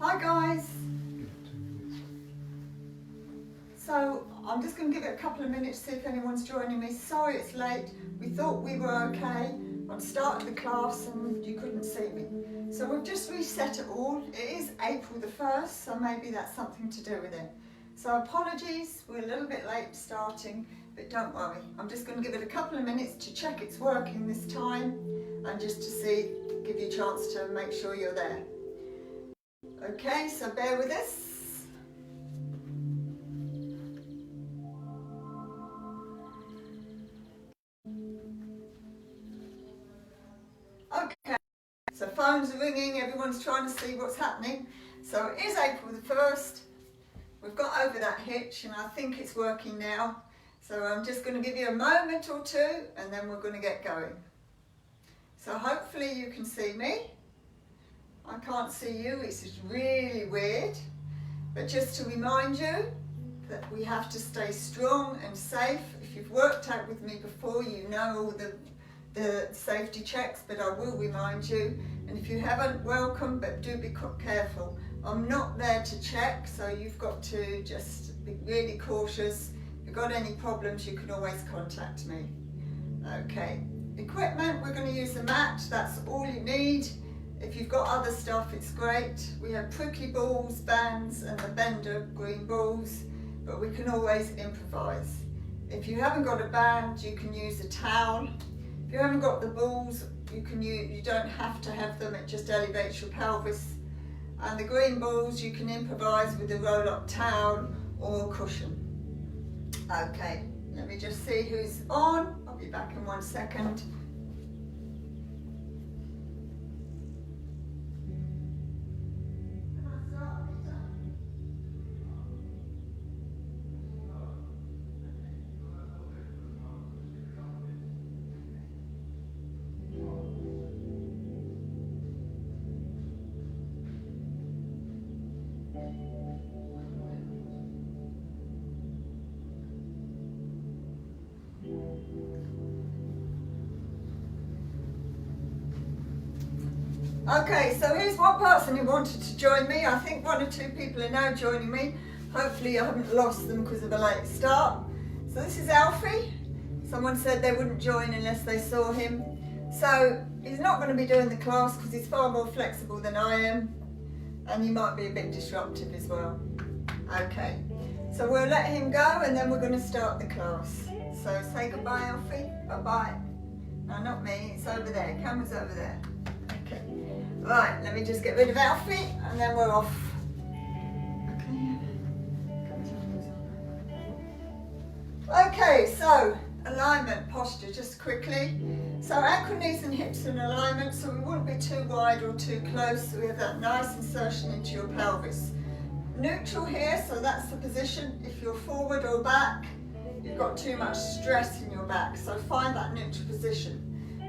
Hi guys. So I'm just going to give it a couple of minutes to see if anyone's joining me. Sorry it's late. We thought we were okay. I'd started the class and you couldn't see me. So we've just reset it all. It is April the 1st, so maybe that's something to do with it. So apologies, we're a little bit late starting, but don't worry. I'm just going to give it a couple of minutes to check it's working this time and just to see, give you a chance to make sure you're there. Okay, so bear with us. Okay, so phones are ringing, everyone's trying to see what's happening. So it is April the 1st. We've got over that hitch and I think it's working now. So I'm just going to give you a moment or two and then we're going to get going. So hopefully you can see me. I can't see you, it's just really weird. But just to remind you that we have to stay strong and safe. If you've worked out with me before, you know all the safety checks, but I will remind you. And if you haven't, welcome, but do be careful. I'm not there to check, so you've got to just be really cautious. If you've got any problems, you can always contact me. Okay, equipment, we're going to use the mat, that's all you need. If you've got other stuff, it's great. We have prickly balls, bands, and the bender green balls, but we can always improvise. If you haven't got a band, you can use a towel. If you haven't got the balls, you don't have to have them, it just elevates your pelvis. And the green balls, you can improvise with a roll-up towel or a cushion. Okay, let me just see who's on. I'll be back in 1 second. Okay, so here's one person who wanted to join me. I think 1 or 2 people are now joining me. Hopefully I haven't lost them because of a late start. So this is Alfie. Someone said they wouldn't join unless they saw him. So he's not going to be doing the class because he's far more flexible than I am. And he might be a bit disruptive as well. Okay, so we'll let him go and then we're going to start the class. So say goodbye, Alfie. Bye-bye. No, not me, it's over there. Camera's over there. Okay. Right, let me just get rid of Alfie and then we're off. Okay, so alignment, posture, just quickly. So ankle, knees and hips in alignment, so we wouldn't be too wide or too close, so we have that nice insertion into your pelvis. Neutral here, so that's the position. If you're forward or back, you've got too much stress in your back, so find that neutral position.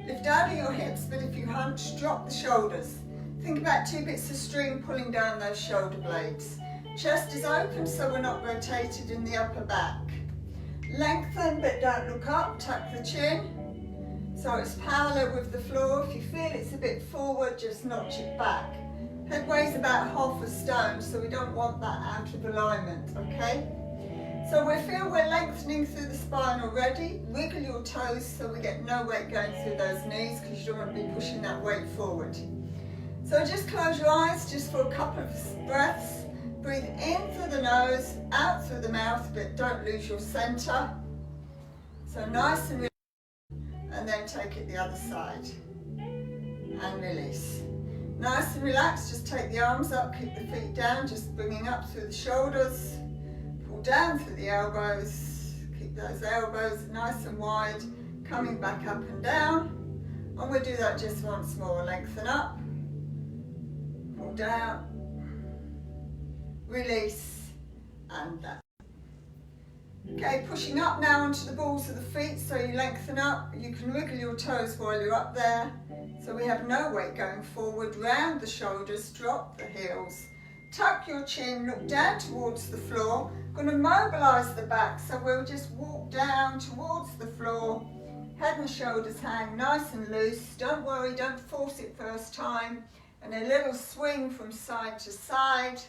Lift out of your hips, but if you hunch, drop the shoulders. Think about 2 bits of string pulling down those shoulder blades. Chest is open, so we're not rotated in the upper back. Lengthen, but don't look up, tuck the chin. So it's parallel with the floor. If you feel it's a bit forward, just notch it back. Head weighs about half a stone, so we don't want that out of alignment, okay? So we feel we're lengthening through the spine already. Wiggle your toes so we get no weight going through those knees because you don't want to be pushing that weight forward. So just close your eyes just for a couple of breaths. Breathe in through the nose, out through the mouth, but don't lose your center. So nice and relaxed, and then take it the other side and release. Nice and relaxed, just take the arms up, keep the feet down, just bringing up through the shoulders. Pull down through the elbows, keep those elbows nice and wide, coming back up and down. And we'll do that just once more. Lengthen up, pull down, release, and down. Okay, pushing up now onto the balls of the feet, so you lengthen up. You can wiggle your toes while you're up there, so we have no weight going forward. Round the shoulders, drop the heels. Tuck your chin, look down towards the floor. Going to mobilise the back, so we'll just walk down towards the floor. Head and shoulders hang nice and loose. Don't worry, don't force it first time. and a little swing from side to side,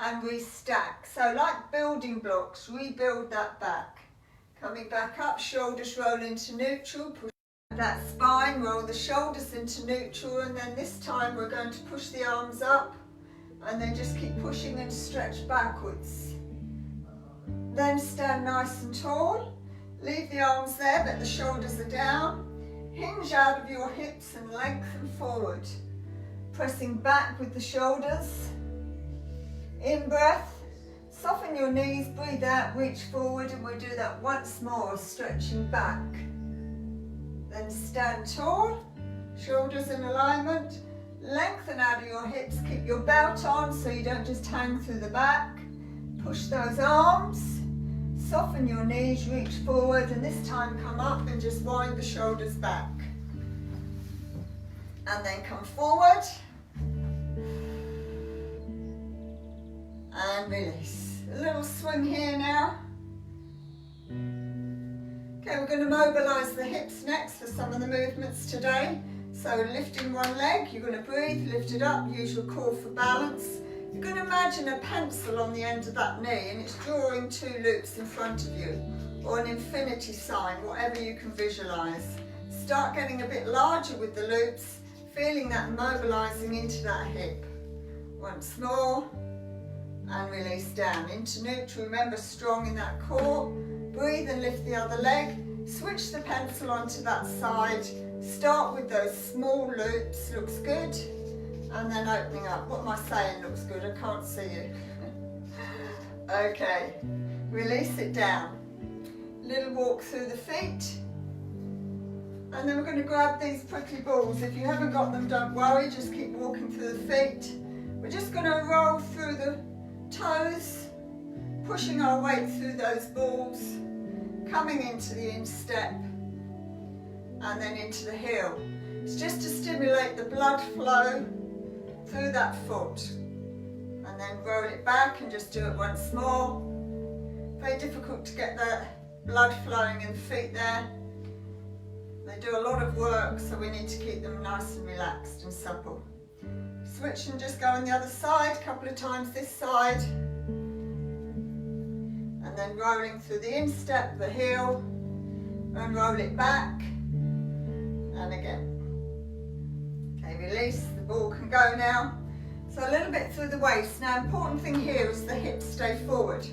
and we stack. So like building blocks, rebuild that back. Coming back up, shoulders roll into neutral, push that spine, roll the shoulders into neutral, and then this time we're going to push the arms up and then just keep pushing and stretch backwards. Then stand nice and tall, leave the arms there but the shoulders are down, hinge out of your hips and lengthen forward, pressing back with the shoulders. In breath, soften your knees, breathe out, reach forward, and we'll do that once more, stretching back. Then stand tall, shoulders in alignment, lengthen out of your hips, keep your belt on so you don't just hang through the back. Push those arms, soften your knees, reach forward, and this time come up and just wind the shoulders back. And then come forward. And release. A little swing here now. Okay, we're going to mobilise the hips next for some of the movements today. So lifting one leg, you're going to breathe, lift it up, use your core for balance. You're going to imagine a pencil on the end of that knee and it's drawing 2 loops in front of you, or an infinity sign, whatever you can visualise. Start getting a bit larger with the loops, feeling that mobilising into that hip. Once more, and release down into neutral. Remember, strong in that core. Breathe and lift the other leg. Switch the pencil onto that side. Start with those small loops, looks good. And then opening up. What am I saying looks good? I can't see you. Okay, release it down. Little walk through the feet. And then we're going to grab these prickly balls. If you haven't got them, don't worry, just keep walking through the feet. We're just going to roll through the toes, pushing our weight through those balls, coming into the instep, and then into the heel. It's just to stimulate the blood flow through that foot. And then roll it back and just do it once more. Very difficult to get the blood flowing in the feet there. They do a lot of work, so we need to keep them nice and relaxed and supple. Switch and just go on the other side, a couple of times this side. And then rolling through the instep, the heel, and roll it back. And again. Okay, release, the ball can go now. So a little bit through the waist. Now, important thing here is the hips stay forward.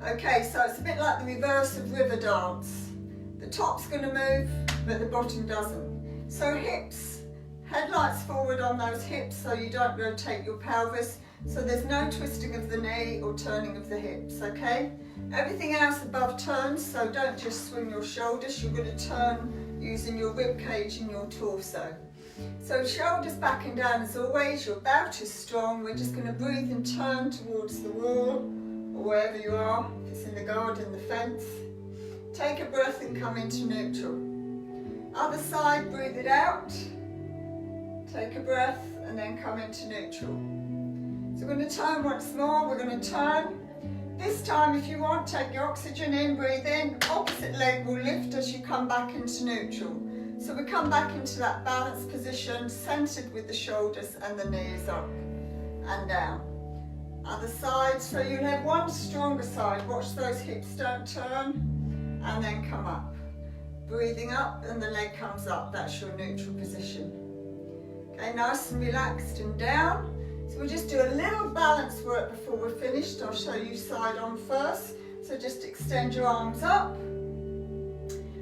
Okay, so it's a bit like the reverse of river dance. The top's going to move, but the bottom doesn't. So hips, headlights forward on those hips so you don't rotate your pelvis. So there's no twisting of the knee or turning of the hips, okay? Everything else above turns, so don't just swing your shoulders. You're going to turn using your rib cage and your torso. So shoulders back and down as always. Your belt is strong. We're just going to breathe and turn towards the wall or wherever you are. If it's in the garden, the fence. Take a breath and come into neutral. Other side, breathe it out. Take a breath and then come into neutral. So we're going to turn once more. We're going to turn. This time, if you want, take your oxygen in, breathe in. Opposite leg will lift as you come back into neutral. So we come back into that balanced position, centered with the shoulders and the knees up and down. Other side, so you'll have one stronger side. Watch those hips don't turn, and then come up. Breathing up and the leg comes up. That's your neutral position. Okay, nice and relaxed and down. So we'll just do a little balance work before we're finished. I'll show you side on first. So just extend your arms up.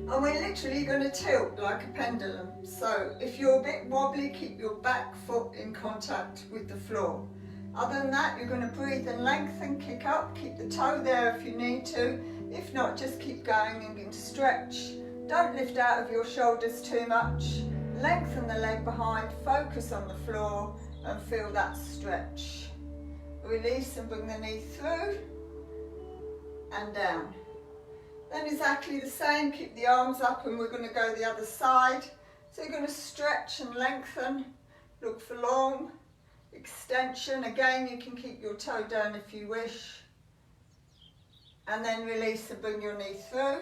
And we're literally going to tilt like a pendulum. So if you're a bit wobbly, keep your back foot in contact with the floor. Other than that, you're going to breathe and lengthen, kick up, keep the toe there if you need to. If not, just keep going and begin to stretch. Don't lift out of your shoulders too much. Lengthen the leg behind, focus on the floor and feel that stretch. Release and bring the knee through and down. Then exactly the same, keep the arms up and we're going to go the other side. So you're going to stretch and lengthen, look for long extension. Again, you can keep your toe down if you wish. And then release and bring your knee through.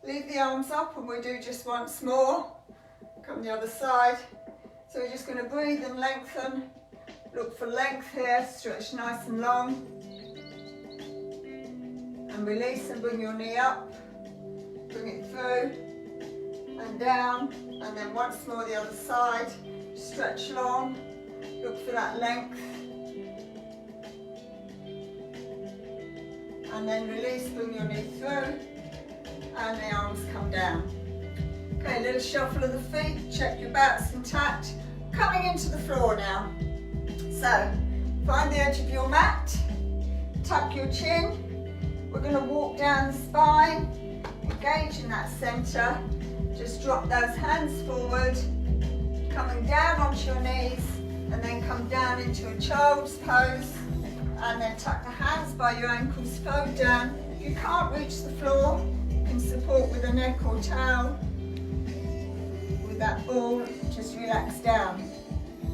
Leave the arms up and we'll do just once more. Come the other side. So So we're just going to breathe and lengthen. Look for length here, stretch nice and long. And release and bring your knee up. Bring it through and down. And then once more the other side. Stretch long. Look for that length. And then release, bring your knee through. And the arms come down. Okay, a little shuffle of the feet. Check your back's intact. Coming into the floor now. So, find the edge of your mat, tuck your chin. We're going to walk down the spine, engage in that centre. Just drop those hands forward, coming down onto your knees, and then come down into a child's pose. And then tuck the hands by your ankles, fold down. If you can't reach the floor, you can support with a neck or towel. With that ball, just relax down.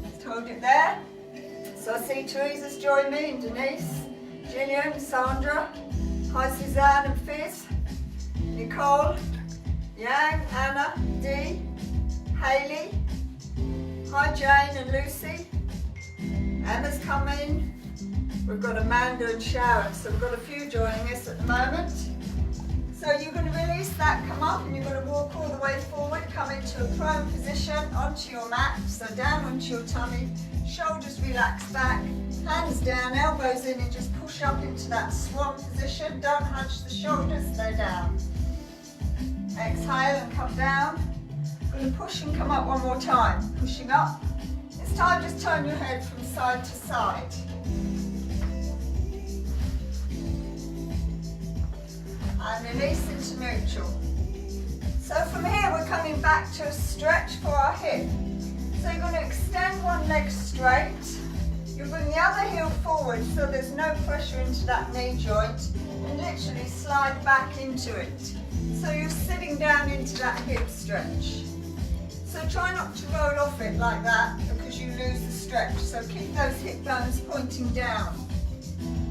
Just hold it there. So I see Teresa's joined me, and Denise, Gillian, Sandra, hi Suzanne and Fizz, Nicole, Yang, Anna, Dee, Hayley, hi Jane and Lucy, Emma's coming, we've got Amanda and Sharon, so we've got a few joining us at the moment. So you're going to release that, come up, and you're going to walk all the way forward, come into a prone position onto your mat, so down onto your tummy, shoulders relax back, hands down, elbows in, and just push up into that swan position. Don't hunch the shoulders, stay down. Exhale and come down. I'm going to push and come up one more time. Pushing up. This time just turn your head from side to side. And release into neutral. So from here we're coming back to a stretch for our hip. So you're going to extend one leg straight. You bring the other heel forward so there's no pressure into that knee joint, and literally slide back into it. So you're sitting down into that hip stretch. So try not to roll off it like that because you lose the stretch. So keep those hip bones pointing down.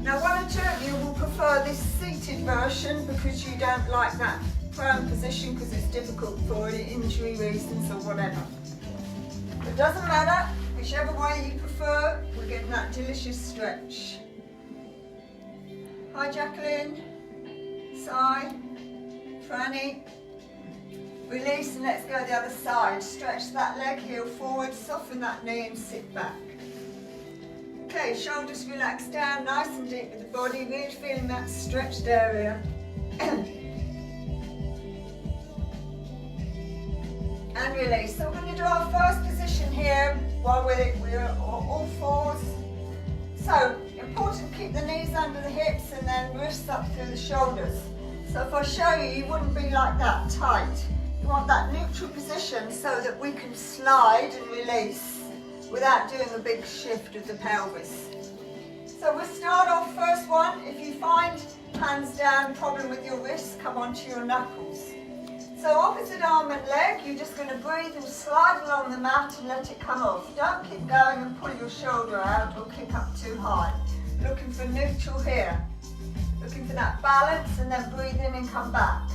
Now one or two of you will prefer this seated version because you don't like that prone position because it's difficult for injury reasons or whatever. It doesn't matter, whichever way you prefer, we're getting that delicious stretch. Hi Jacqueline, Sai, Franny. Release and let's go the other side. Stretch that leg, heel forward, soften that knee and sit back. Okay, shoulders relax down, nice and deep with the body, really feeling that stretched area. And release. So we're going to do our first position here while we're on all fours. So important to keep the knees under the hips and then wrists up through the shoulders. So if I show you, you wouldn't be like that tight. You want that neutral position so that we can slide and release without doing a big shift of the pelvis. So we'll start off first one. If you find hands down, problem with your wrists, come onto your knuckles. So opposite arm and leg, you're just going to breathe and slide along the mat and let it come off. Don't keep going and pull your shoulder out or kick up too high. Looking for neutral here. Looking for that balance and then breathe in and come back.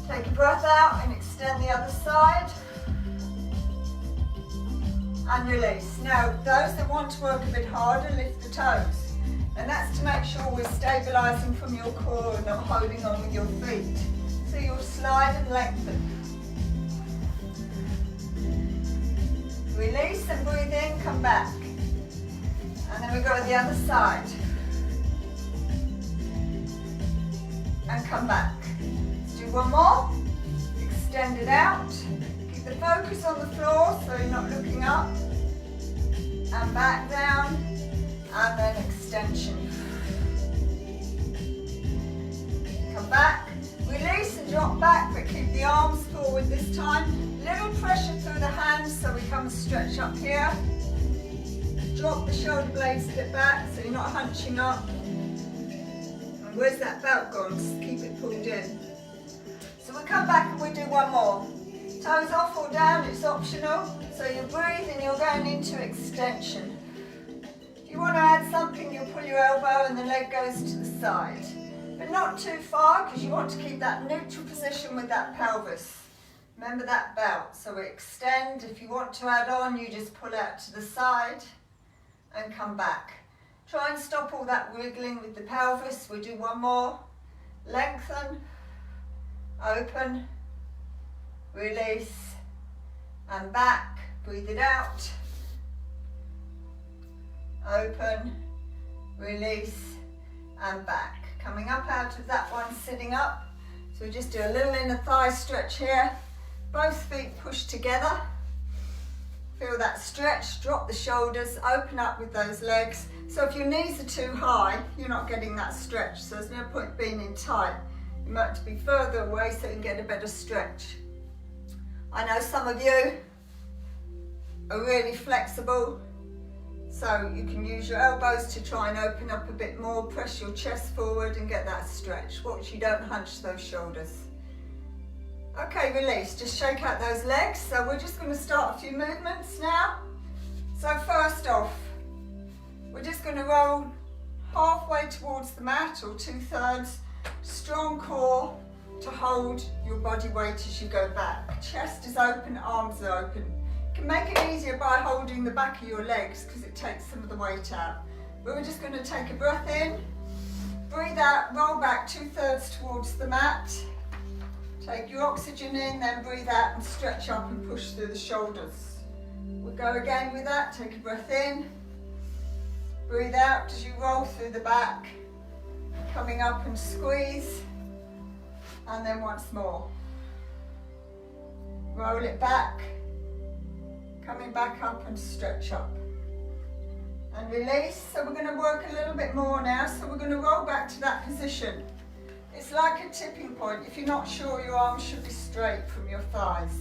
Take a breath out and extend the other side. And release. Now, those that want to work a bit harder, lift the toes. And that's to make sure we're stabilising from your core and not holding on with your feet. So you'll slide and lengthen. Release and breathe in, come back. And then we go to the other side. And come back. Let's do one more. Extend it out. Keep the focus on the floor so you're not looking up. And back down. And then extension. Come back. Release and drop back, but keep the arms forward this time. Little pressure through the hands so we come and stretch up here. Drop the shoulder blades a bit back so you're not hunching up. And where's that belt gone? Just keep it pulled in. So we'll come back and we'll do one more. Toes off or down, it's optional. So you breathe and you're going into extension. If you want to add something, you'll pull your elbow and the leg goes to the side. But not too far because you want to keep that neutral position with that pelvis. Remember that belt, so we extend. If you want to add on, you just pull out to the side and come back. Try and stop all that wiggling with the pelvis. We do one more. Lengthen, open, release, and back. Breathe it out. Open, release, and back. Coming up out of that one, sitting up. So we just do a little inner thigh stretch here. Both feet push together. Feel that stretch, drop the shoulders, open up with those legs. So if your knees are too high, you're not getting that stretch. So there's no point being in tight. You might have to be further away so you can get a better stretch. I know some of you are really flexible, so you can use your elbows to try and open up a bit more, press your chest forward and get that stretch. Watch you don't hunch those shoulders. Okay, release, just shake out those legs. So we're just going to start a few movements now. So first off, we're just going to roll halfway towards the mat or 2/3, strong core to hold your body weight as you go back. Chest is open, arms are open. You can make it easier by holding the back of your legs because it takes some of the weight out. But we're just going to take a breath in, breathe out, roll back 2/3 towards the mat. Take your oxygen in, then breathe out and stretch up and push through the shoulders. We'll go again with that. Take a breath in, breathe out as you roll through the back, coming up and squeeze, and then once more. Roll it back, coming back up and stretch up. And release. So we're going to work a little bit more now. So we're going to roll back to that position. It's like a tipping point. If you're not sure, your arms should be straight from your thighs.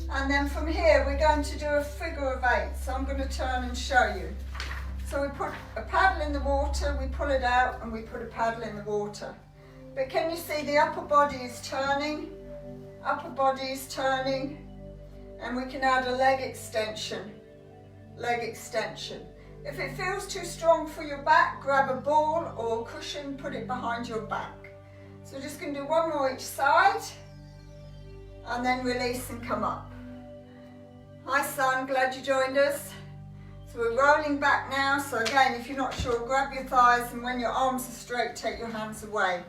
And then from here, we're going to do a figure of 8. So I'm going to turn and show you. So we put a paddle in the water, we pull it out, and we put a paddle in the water. But can you see the upper body is turning? Upper body is turning. And we can add a leg extension. Leg extension. If it feels too strong for your back, grab a ball or a cushion, put it behind your back. So we're just going to do one more each side, and then release and come up. Hi son, glad you joined us. So we're rolling back now. So again, if you're not sure, grab your thighs, and when your arms are straight, take your hands away.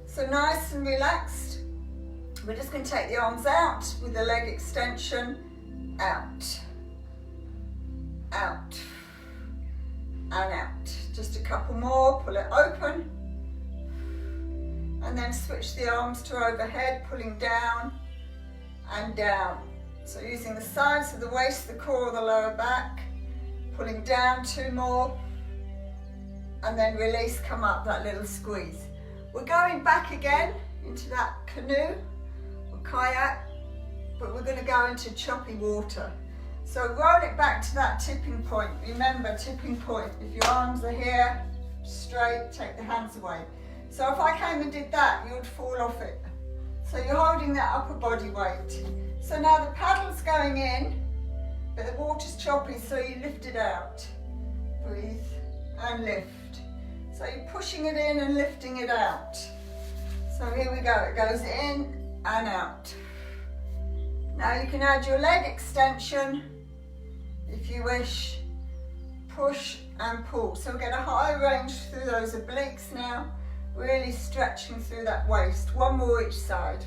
So nice and relaxed. We're just going to take the arms out with the leg extension, out, out, and out. Just a couple more, pull it open. And then switch the arms to overhead, pulling down and down. So using the sides of the waist, the core of the lower back, pulling down, 2 more, and then release, come up, that little squeeze. We're going back again into that canoe or kayak, but we're going to go into choppy water. So roll it back to that tipping point. Remember, tipping point, if your arms are here, straight, take the hands away. So if I came and did that, you would fall off it. So you're holding that upper body weight. So now the paddle's going in, but the water's choppy, so you lift it out. Breathe and lift. So you're pushing it in and lifting it out. So here we go, it goes in and out. Now you can add your leg extension if you wish. Push and pull. So we get a high range through those obliques now. Really stretching through that waist. One more each side.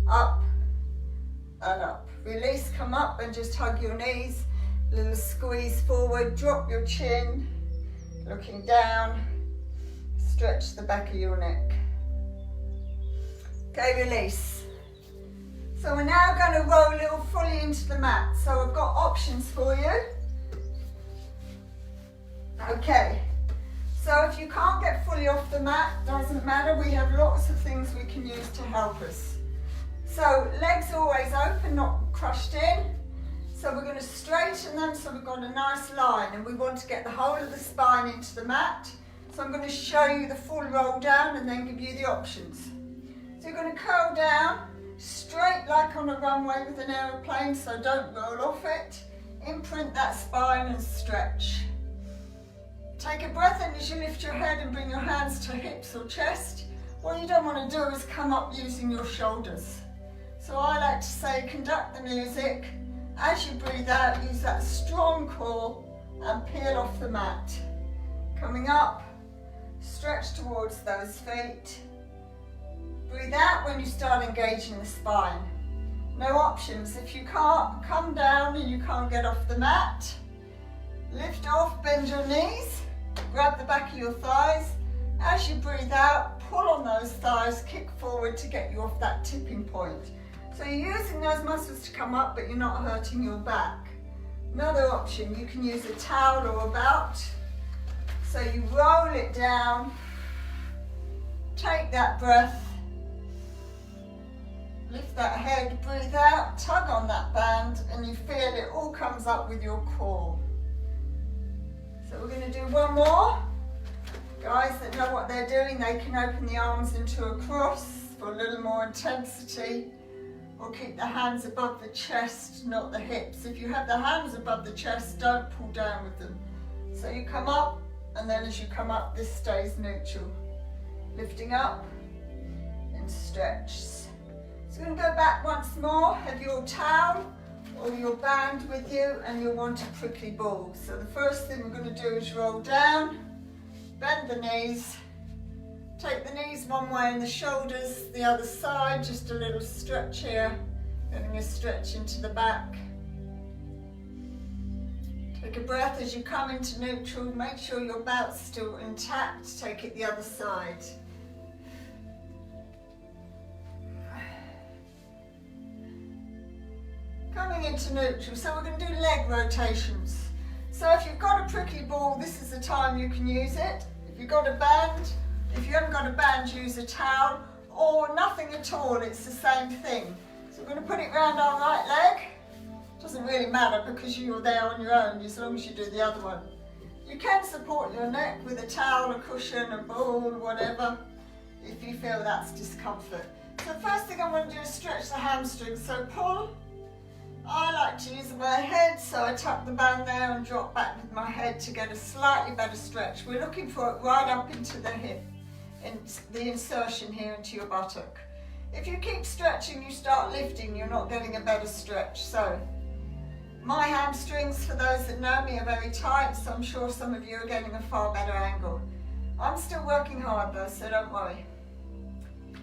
Up and up. Release, come up and just hug your knees. A little squeeze forward, drop your chin. Looking down. Stretch the back of your neck. Okay, release. So we're now going to roll a little fully into the mat. So I've got options for you. Okay. So if you can't get fully off the mat, doesn't matter, we have lots of things we can use to help us. So legs always open, not crushed in. So we're going to straighten them so we've got a nice line, and we want to get the whole of the spine into the mat. So I'm going to show you the full roll down and then give you the options. So you're going to curl down, straight like on a runway with an aeroplane, so don't roll off it. Imprint that spine and stretch. Take a breath in as you lift your head and bring your hands to hips or chest. What you don't want to do is come up using your shoulders. So I like to say, conduct the music. As you breathe out, use that strong core and peel off the mat. Coming up, stretch towards those feet. Breathe out when you start engaging the spine. No options. If you can't come down and you can't get off the mat, lift off, bend your knees, grab the back of your thighs. As you breathe out, pull on those thighs, kick forward to get you off that tipping point. So you're using those muscles to come up, but you're not hurting your back. Another option, you can use a towel or a belt. So you roll it down, take that breath, lift that head, breathe out, tug on that band, and you feel it all comes up with your core. So we're going to do one more. Guys that know what they're doing, they can open the arms into a cross for a little more intensity, or keep the hands above the chest, not the hips. If you have the hands above the chest, don't pull down with them. So you come up, and then as you come up, this stays neutral. Lifting up and stretch. So we're going to go back once more. Have your towel or your band with you, and you'll want a prickly ball. So the first thing we're going to do is roll down, bend the knees, take the knees one way and the shoulders the other side, just a little stretch here, getting a stretch into the back. Take a breath as you come into neutral, make sure your belt's still intact, take it the other side. Coming into neutral, so we're going to do leg rotations. So if you've got a prickly ball, this is the time you can use it. If you've got a band, if you haven't got a band, use a towel, or nothing at all, it's the same thing. So we're going to put it round our right leg. Doesn't really matter because you're there on your own, as long as you do the other one. You can support your neck with a towel, a cushion, a ball, whatever, if you feel that's discomfort. So first thing I want to do is stretch the hamstrings. So pull. I like to use my head, so I tuck the band there and drop back with my head to get a slightly better stretch. We're looking for it right up into the hip, and the insertion here into your buttock. If you keep stretching, you start lifting, you're not getting a better stretch. So my hamstrings, for those that know me, are very tight, so I'm sure some of you are getting a far better angle. I'm still working hard though, so don't worry.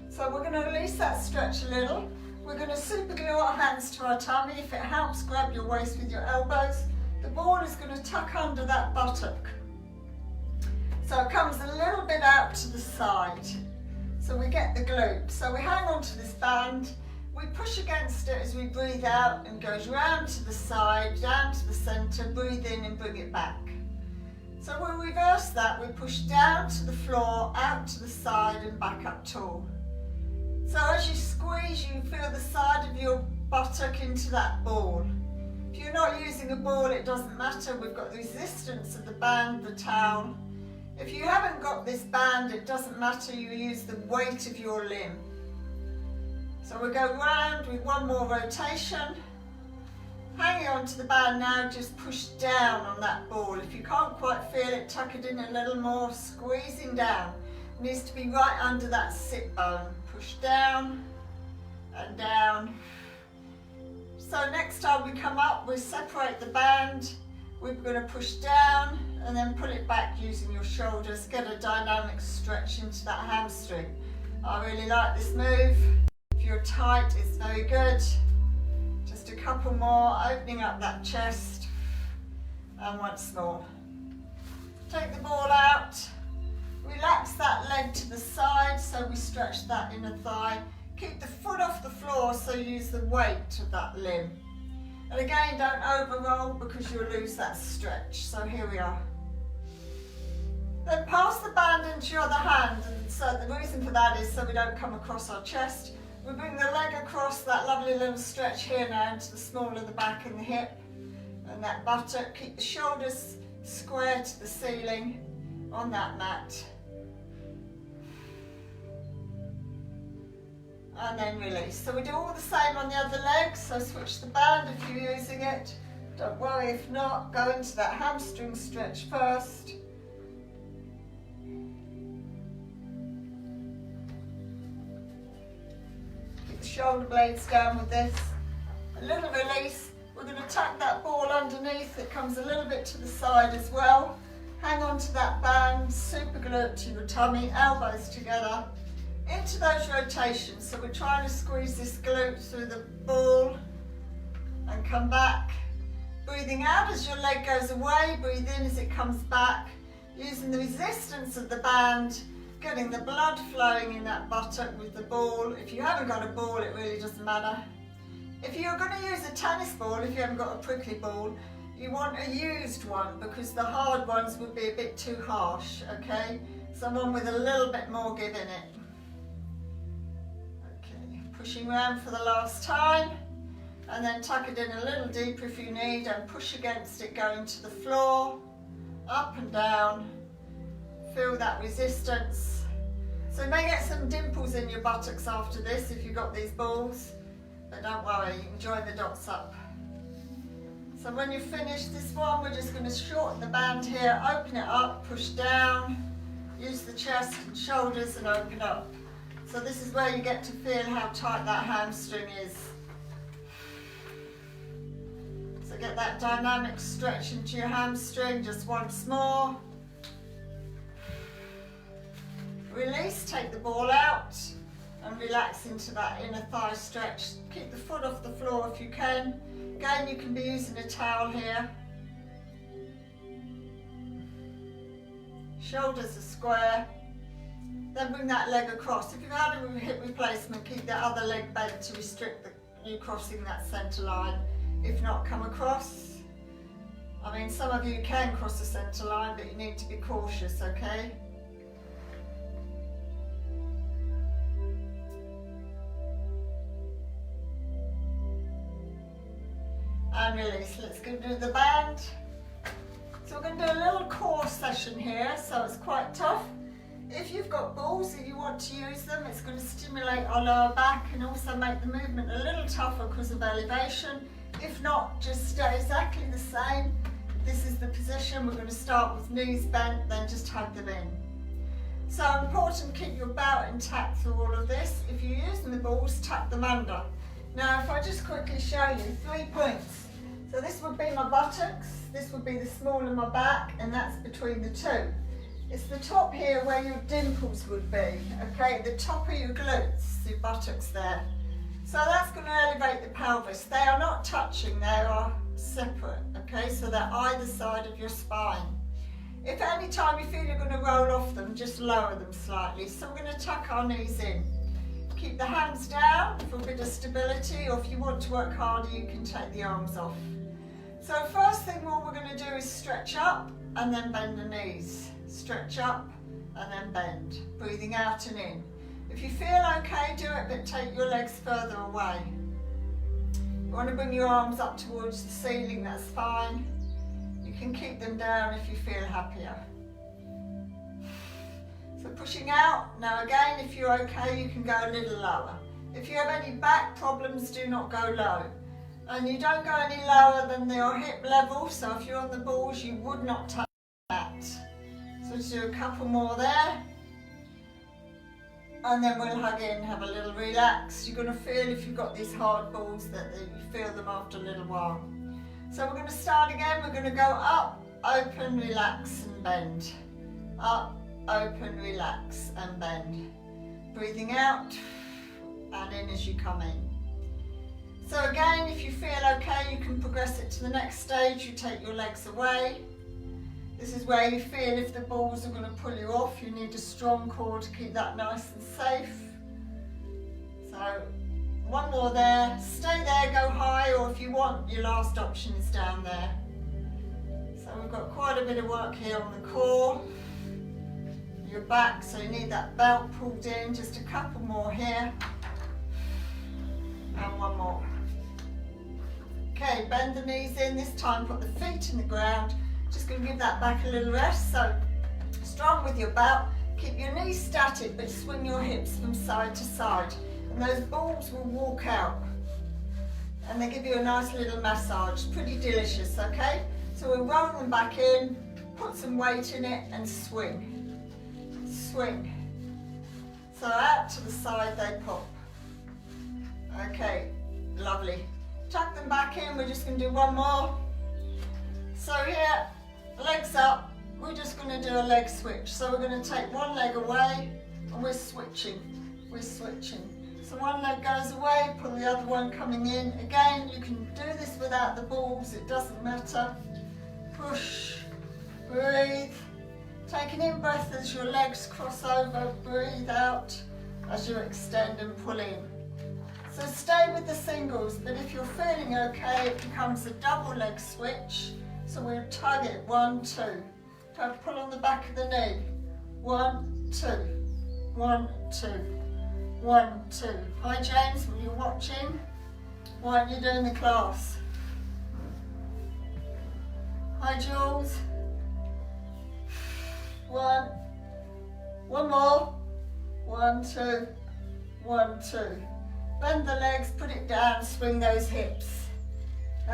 So we're going to release that stretch a little. We're going to super glue our hands to our tummy. If it helps, grab your waist with your elbows. The ball is going to tuck under that buttock. So it comes a little bit out to the side. So we get the glute. So we hang on to this band. We push against it as we breathe out, and goes round to the side, down to the centre, breathe in and bring it back. So we'll reverse that. We push down to the floor, out to the side and back up tall. So as you squeeze, you feel the side of your buttock into that ball. If you're not using a ball, it doesn't matter. We've got the resistance of the band, the towel. If you haven't got this band, it doesn't matter. You use the weight of your limb. So we'll go round with one more rotation. Hanging on to the band now, just push down on that ball. If you can't quite feel it, tuck it in a little more, squeezing down. It needs to be right under that sit bone. Push down and down. So next time we come up, we separate the band. We're going to push down and then pull it back using your shoulders. Get a dynamic stretch into that hamstring. I really like this move. If you're tight, it's very good. Just a couple more, opening up that chest. And once more. Take the ball out. Relax that leg to the side, so we stretch that inner thigh. Keep the foot off the floor, so use the weight of that limb. And again, don't over roll because you'll lose that stretch. So here we are. Then pass the band into your other hand, and so the reason for that is so we don't come across our chest. We bring the leg across, that lovely little stretch here now into the small of the back and the hip and that buttock. Keep the shoulders square to the ceiling on that mat. And then release. So we do all the same on the other leg, so switch the band if you're using it. Don't worry if not, go into that hamstring stretch first. Keep the shoulder blades down with this. A little release. We're going to tuck that ball underneath. It comes a little bit to the side as well. Hang on to that band, super glute to your tummy, elbows together. Into those rotations. So we're trying to squeeze this glute through the ball and come back. Breathing out as your leg goes away, breathe in as it comes back. Using the resistance of the band, getting the blood flowing in that buttock with the ball. If you haven't got a ball, it really doesn't matter. If you're going to use a tennis ball, if you haven't got a prickly ball, you want a used one because the hard ones would be a bit too harsh, okay? Someone with a little bit more give in it. Okay, pushing around for the last time. And then tuck it in a little deeper if you need and push against it going to the floor, up and down. Feel that resistance. So you may get some dimples in your buttocks after this if you've got these balls, but don't worry, you can join the dots up. So when you finish this one, we're just going to shorten the band here, open it up, push down, use the chest and shoulders and open up. So this is where you get to feel how tight that hamstring is. So get that dynamic stretch into your hamstring just once more. Release, take the ball out and relax into that inner thigh stretch. Keep the foot off the floor if you can. Again, you can be using a towel here. Shoulders are square. Then bring that leg across. If you've had a hip replacement, keep that other leg bent to restrict you crossing that centre line. If not, come across. I mean, some of you can cross the centre line, but you need to be cautious, okay? And release. Let's go do the band. So we're going to do a little core session here, so it's quite tough. If you've got balls and you want to use them, it's going to stimulate our lower back and also make the movement a little tougher because of elevation. If not, just stay exactly the same. This is the position. We're going to start with knees bent, then just hug them in. So important, keep your belt intact through all of this. If you're using the balls, tuck them under. Now, if I just quickly show you 3 points. So this would be my buttocks, this would be the small of my back, and that's between the two. It's the top here where your dimples would be, okay? The top of your glutes, your buttocks there. So that's going to elevate the pelvis. They are not touching, they are separate, okay? So they're either side of your spine. If at any time you feel you're going to roll off them, just lower them slightly. So we're going to tuck our knees in. Keep the hands down for a bit of stability, or if you want to work harder, you can take the arms off. So first thing what we're going to do is stretch up and then bend the knees. Stretch up and then bend. Breathing out and in. If you feel okay, do it, but take your legs further away. You want to bring your arms up towards the ceiling, that's fine. You can keep them down if you feel happier. So pushing out. Now again, if you're okay, you can go a little lower. If you have any back problems, do not go low. And you don't go any lower than your hip level, so if you're on the balls, you would not touch that. So let's do a couple more there. And then we'll hug in, have a little relax. You're going to feel, if you've got these hard balls, that you feel them after a little while. So we're going to start again. We're going to go up, open, relax and bend. Up, open, relax and bend. Breathing out and in as you come in. So again, if you feel okay, you can progress it to the next stage. You take your legs away. This is where you feel if the balls are going to pull you off, you need a strong core to keep that nice and safe. So one more there. Stay there, go high, or if you want, your last option is down there. So we've got quite a bit of work here on the core. Your back, so you need that belt pulled in. Just a couple more here. And one more. Okay, bend the knees in. This time put the feet in the ground. Just going to give that back a little rest. So strong with your belt. Keep your knees static, but swing your hips from side to side. And those balls will walk out. And they give you a nice little massage. Pretty delicious, okay? So we'll roll them back in, put some weight in it and swing. Swing. So out to the side they pop. Okay, lovely. Tuck them back in, we're just going to do one more. So here, legs up, we're just going to do a leg switch. So we're going to take one leg away and we're switching. So one leg goes away, pull the other one coming in. Again, you can do this without the balls, it doesn't matter. Push, breathe. Take an in breath as your legs cross over, breathe out as you extend and pull in. So stay with the singles, but if you're feeling okay, it becomes a double leg switch. So we'll tug it, 1, 2. Pull on the back of the knee, 1, 2, 1, 2, 1, 2. Hi James, when you're watching, why aren't you doing the class? Hi Jules. One more, 1, 2, 1, 2. Bend the legs, put it down, swing those hips.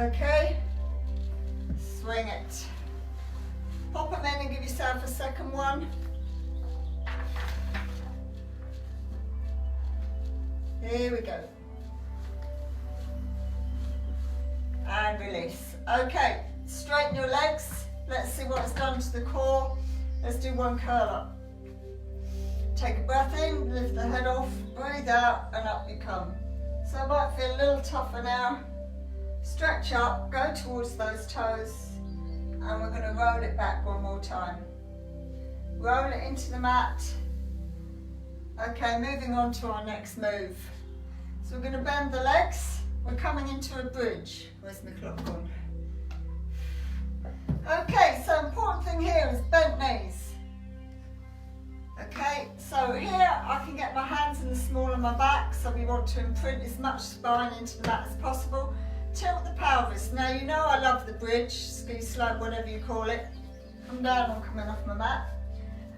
Okay, swing it. Pop them in and give yourself a second one. Here we go. And release. Okay, straighten your legs. Let's see what it's done to the core. Let's do one curl up. Take a breath in, lift the head off, breathe out, and up you come. So it might feel a little tougher now. Stretch up, go towards those toes, and we're going to roll it back one more time. Roll it into the mat. Okay, moving on to our next move. So we're going to bend the legs. We're coming into a bridge. Where's my clock on? Okay, so important thing here is bent knees. Okay, so here I can get my hands in the small of my back, so we want to imprint as much spine into the mat as possible. Tilt the pelvis. Now you know I love the bridge, ski slope, whatever you call it. Come down, I'm coming off my mat.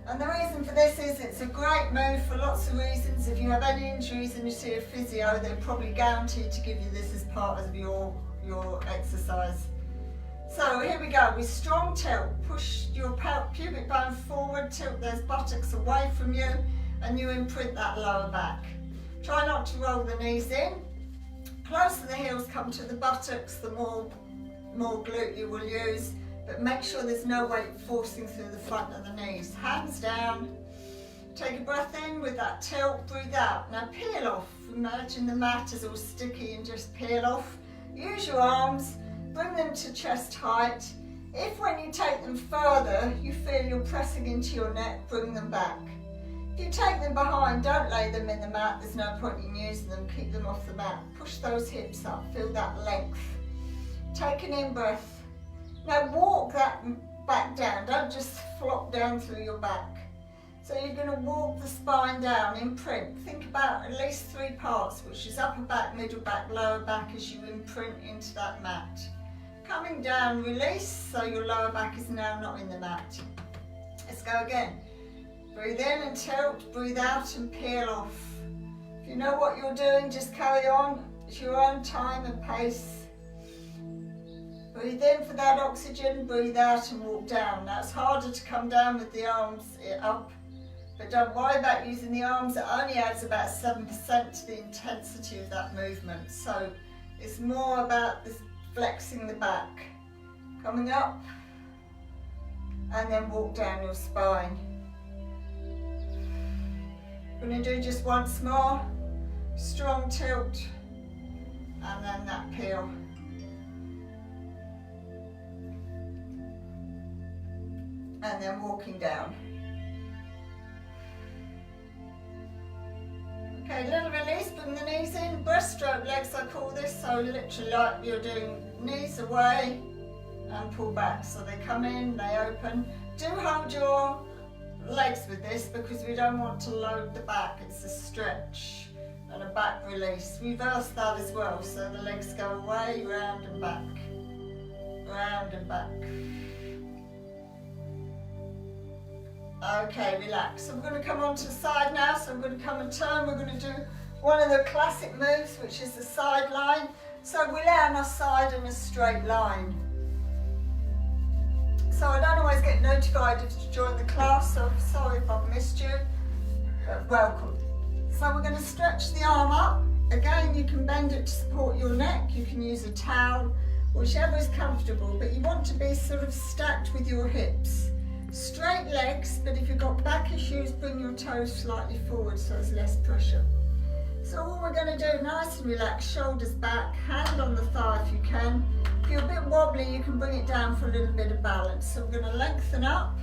And the reason for this is it's a great move for lots of reasons. If you have any injuries and you see a physio, they're probably guaranteed to give you this as part of your exercise. So here we go, with strong tilt, push your pubic bone forward, tilt those buttocks away from you, and you imprint that lower back. Try not to roll the knees in. Closer the heels come to the buttocks, the more glute you will use, but make sure there's no weight forcing through the front of the knees. Hands down, take a breath in with that tilt, breathe out. Now peel off, imagine the mat is all sticky and just peel off. Use your arms. Bring them to chest height. If when you take them further, you feel you're pressing into your neck, bring them back. If you take them behind, don't lay them in the mat. There's no point in using them. Keep them off the mat. Push those hips up. Feel that length. Take an in-breath. Now walk that back down. Don't just flop down through your back. So you're going to walk the spine down, imprint. Think about at least 3 parts, which is upper back, middle back, lower back, as you imprint into that mat. Coming down, release, so your lower back is now not in the mat. Let's go again. Breathe in and tilt, breathe out and peel off. If you know what you're doing, just carry on. It's your own time and pace. Breathe in for that oxygen, breathe out and walk down. Now it's harder to come down with the arms up, but don't worry about using the arms. It only adds about 7% to the intensity of that movement. So it's more about this flexing the back, coming up, and then walk down your spine. We're going to do just once more, strong tilt, and then that peel. And then walking down. Okay, little release, bring the knees in, breaststroke legs I call this, so literally like you're doing knees away and pull back. So they come in, they open. Do hold your legs with this because we don't want to load the back, it's a stretch and a back release. Reverse that as well, so the legs go away, round and back, round and back. Okay, relax. So we're going to come onto the side now, so I'm going to come and turn. We're going to do one of the classic moves, which is the side line. So we lay on our side in a straight line. So I don't always get notified if you join the class, so sorry if I've missed you, but welcome. So we're going to stretch the arm up, Again, you can bend it to support your neck. You can use a towel, whichever is comfortable, but you want to be sort of stacked with your hips. Straight legs, but if you've got back issues, bring your toes slightly forward so there's less pressure. So all we're going to do, nice and relaxed, shoulders back, hand on the thigh if you can. If you're a bit wobbly, you can bring it down for a little bit of balance. So we're going to lengthen up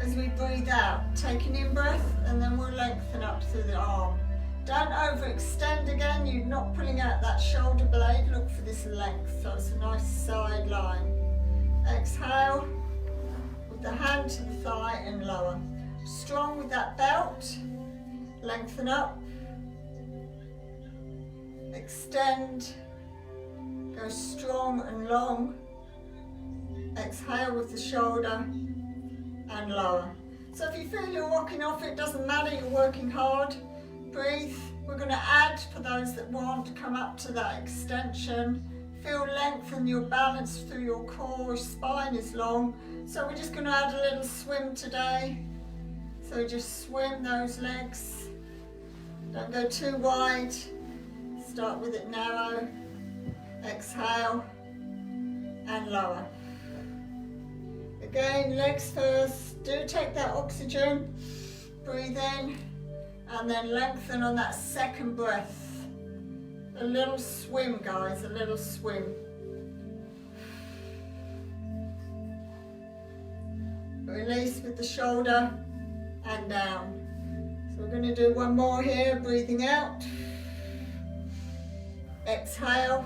as we breathe out. Take an in-breath and then we'll lengthen up through the arm. Don't overextend again, you're not pulling out that shoulder blade. Look for this length, so it's a nice side line. Exhale with the hand to the thigh and lower. Strong with that belt. Lengthen up. Extend. Go strong and long. Exhale with the shoulder and lower. So if you feel you're rocking off, it doesn't matter, you're working hard. Breathe. We're going to add, for those that want, come up to that extension. Feel lengthen your balance through your core, your spine is long. So we're just going to add a little swim today. So just swim those legs. Don't go too wide. Start with it narrow. Exhale and lower. Again, legs first. Do take that oxygen. Breathe in. And then lengthen on that second breath. A little swim, guys, a little swim. Release with the shoulder and down. So we're going to do one more here, breathing out. Exhale.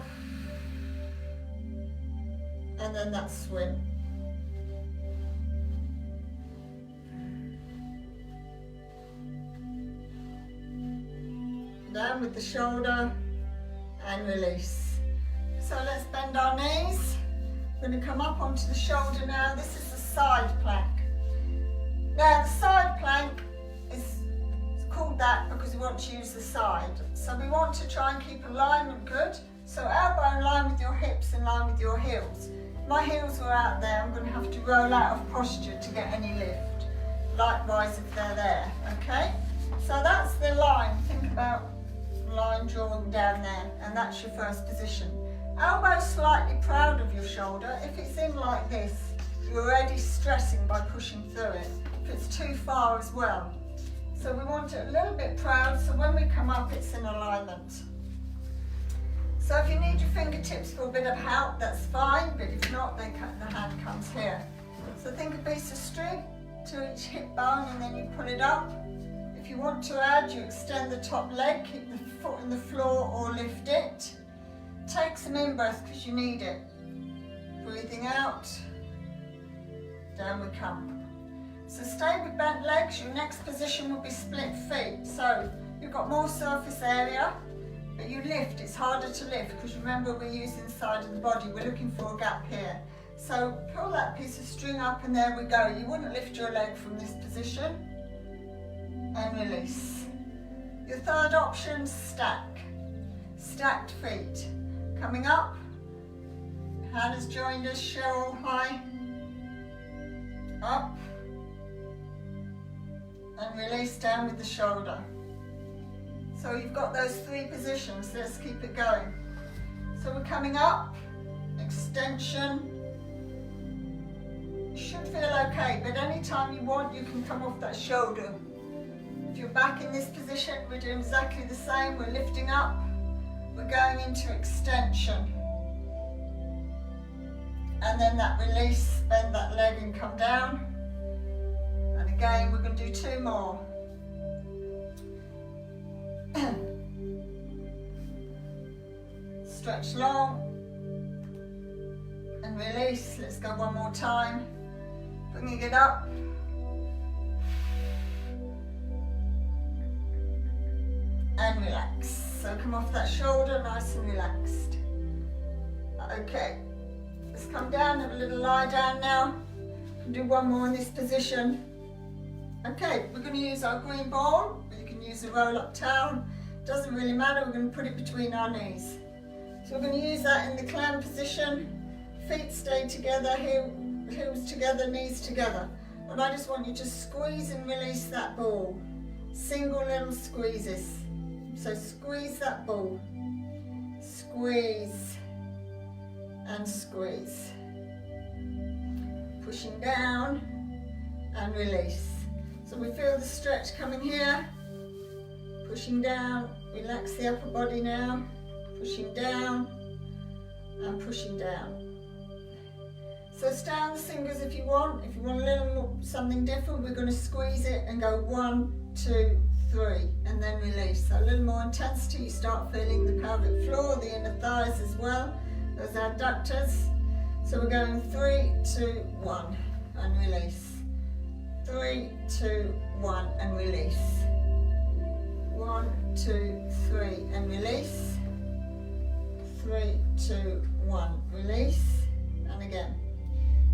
And then that swim. Down with the shoulder and release. So let's bend our knees. We're going to come up onto the shoulder now. This is the side plank. Now the side plank is called that because we want to use the side. So we want to try and keep alignment good. So elbow in line with your hips, in line with your heels. My heels were out there. I'm going to have to roll out of posture to get any lift. Likewise if they're there, okay? So that's the line. Think about line drawing down there, and that's your first position. Elbow slightly proud of your shoulder. If it's in like this, you're already stressing by pushing through it. If it's too far as well. So we want it a little bit proud, so when we come up, it's in alignment. So if you need your fingertips for a bit of help, that's fine, but if not, then the hand comes here. So think a piece of string to each hip bone, and then you pull it up. If you want to add, you extend the top leg, keep the foot in the floor or lift it. Take some in-breath because you need it. Breathing out, down we come. So stay with bent legs. Your next position will be split feet. So you've got more surface area, but you lift. It's harder to lift because remember we're using the side of the body. We're looking for a gap here. So pull that piece of string up and there we go. You wouldn't lift your leg from this position. And release. Your third option, stack. Stacked feet. Coming up, hand has joined us, shoulder high. Up. And release down with the shoulder. So you've got those three positions, let's keep it going. So we're coming up, extension. You should feel okay, but anytime you want, you can come off that shoulder. If you're back in this position, we're doing exactly the same. We're lifting up, we're going into extension. And then that release, bend that leg and come down. And again, we're going to do two more. Stretch long and release. Let's go one more time. Bringing it up. And relax. So come off that shoulder, nice and relaxed. Okay, let's come down, have a little lie down now. We'll do one more in this position. Okay, we're going to use our green ball, but you can use a roll-up towel. Doesn't really matter, we're going to put it between our knees. So we're going to use that in the clam position. Feet stay together, heels together, knees together. And I just want you to squeeze and release that ball. Single little squeezes. So squeeze that ball. Squeeze and squeeze. Pushing down and release. So we feel the stretch coming here. Pushing down, relax the upper body now. Pushing down and pushing down. So stay on the singles if you want. If you want a little more, something different, we're going to squeeze it and go 1, 2, 3, and then release. So a little more intensity. You start feeling the pelvic floor, the inner thighs as well, those adductors. So we're going 3, 2, 1, and release. 3, 2, 1, and release. 1, 2, 3, and release. 3, 2, 1, release, and again.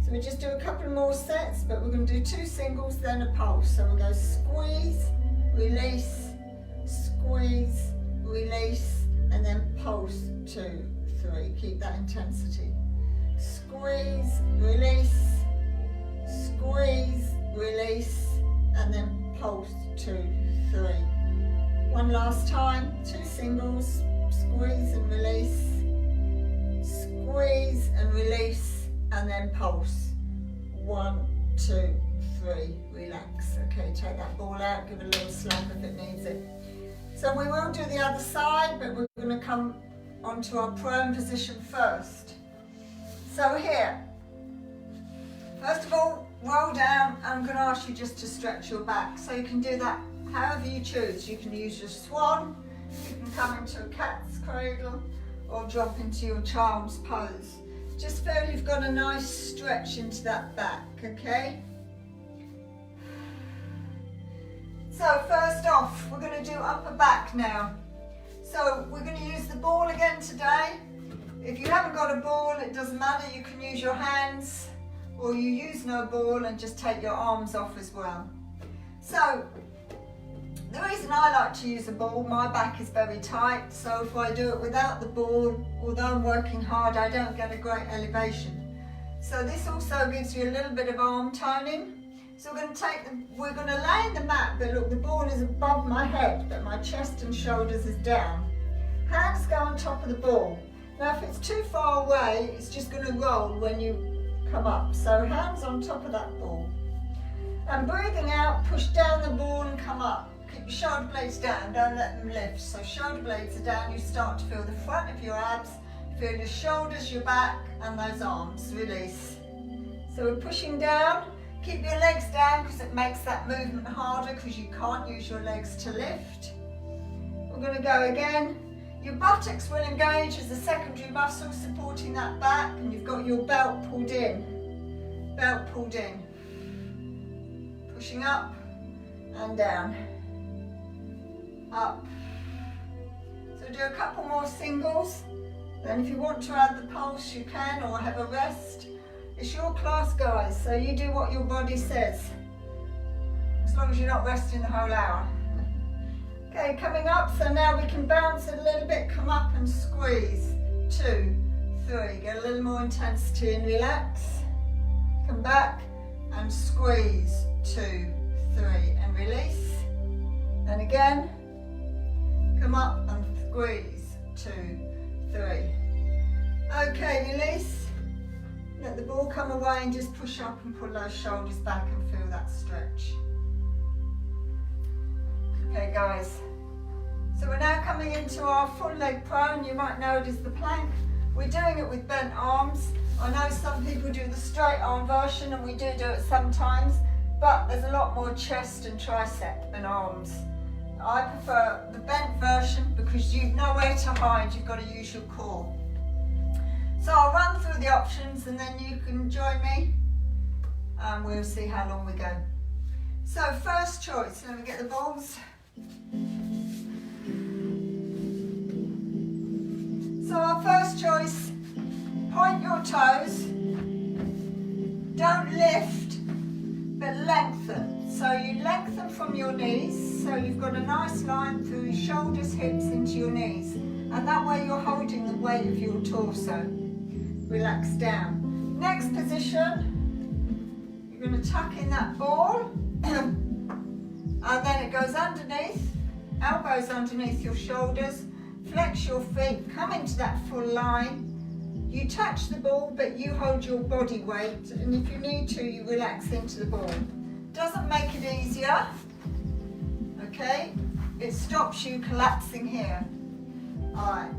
So we just do a couple more sets, but we're going to do 2 singles, then a pulse. So we'll go squeeze, release, squeeze, release, and then pulse 2, 3. Keep that intensity. Squeeze, release, squeeze, release, and then pulse 2, 3. One last time, 2 singles, squeeze and release, squeeze and release, and then pulse. 1, 2, 3, relax. Okay, take that ball out, give it a little slap if it needs it. So we will do the other side, but we're going to come onto our prone position first. So here, first of all, roll down. I'm going to ask you just to stretch your back. So you can do that however you choose. You can use your swan, you can come into a cat's cradle, or drop into your child's pose. Just feel you've got a nice stretch into that back, okay? So first off, we're going to do upper back now. So we're going to use the ball again today. If you haven't got a ball, it doesn't matter, you can use your hands, or you use no ball and just take your arms off as well. So the reason I like to use a ball, my back is very tight, so if I do it without the ball, although I'm working hard, I don't get a great elevation. So this also gives you a little bit of arm toning. So we're going to lay in the mat, but look, the ball is above my head, but my chest and shoulders is down. Hands go on top of the ball. Now if it's too far away, it's just going to roll when you come up. So hands on top of that ball. And breathing out, push down the ball and come up. Keep your shoulder blades down, don't let them lift. So shoulder blades are down, you start to feel the front of your abs, feel your shoulders, your back, and those arms. Release. So we're pushing down. Keep your legs down because it makes that movement harder because you can't use your legs to lift. We're going to go again. Your buttocks will engage as a secondary muscle supporting that back, and you've got your belt pulled in. Belt pulled in. Pushing up and down. Up. So do a couple more singles. Then if you want to add the pulse, you can, or have a rest. It's your class, guys, so you do what your body says, as long as you're not resting the whole hour. Okay, coming up, so now we can bounce it a little bit, come up and squeeze. 2, 3, get a little more intensity and relax. Come back and squeeze. 2, 3, and release. And again, come up and squeeze. 2, 3. Okay, release. Let the ball come away and just push up and pull those shoulders back and feel that stretch. Okay guys, so we're now coming into our full leg prone. You might know it as the plank. We're doing it with bent arms. I know some people do the straight arm version, and we do it sometimes, but there's a lot more chest and tricep than arms. I prefer the bent version because you've nowhere to hide, you've got to use your core. So I'll run through the options and then you can join me and we'll see how long we go. So first choice, let me get the balls. So our first choice, point your toes, don't lift but lengthen. So you lengthen from your knees, so you've got a nice line through your shoulders, hips into your knees, and that way you're holding the weight of your torso. Relax down. Next position, you're going to tuck in that ball and then it goes underneath elbows underneath your shoulders, flex your feet, come into that full line. You touch the ball, but you hold your body weight, and if you need to, you relax into the ball. Doesn't make it easier, okay? It stops you collapsing here. All right.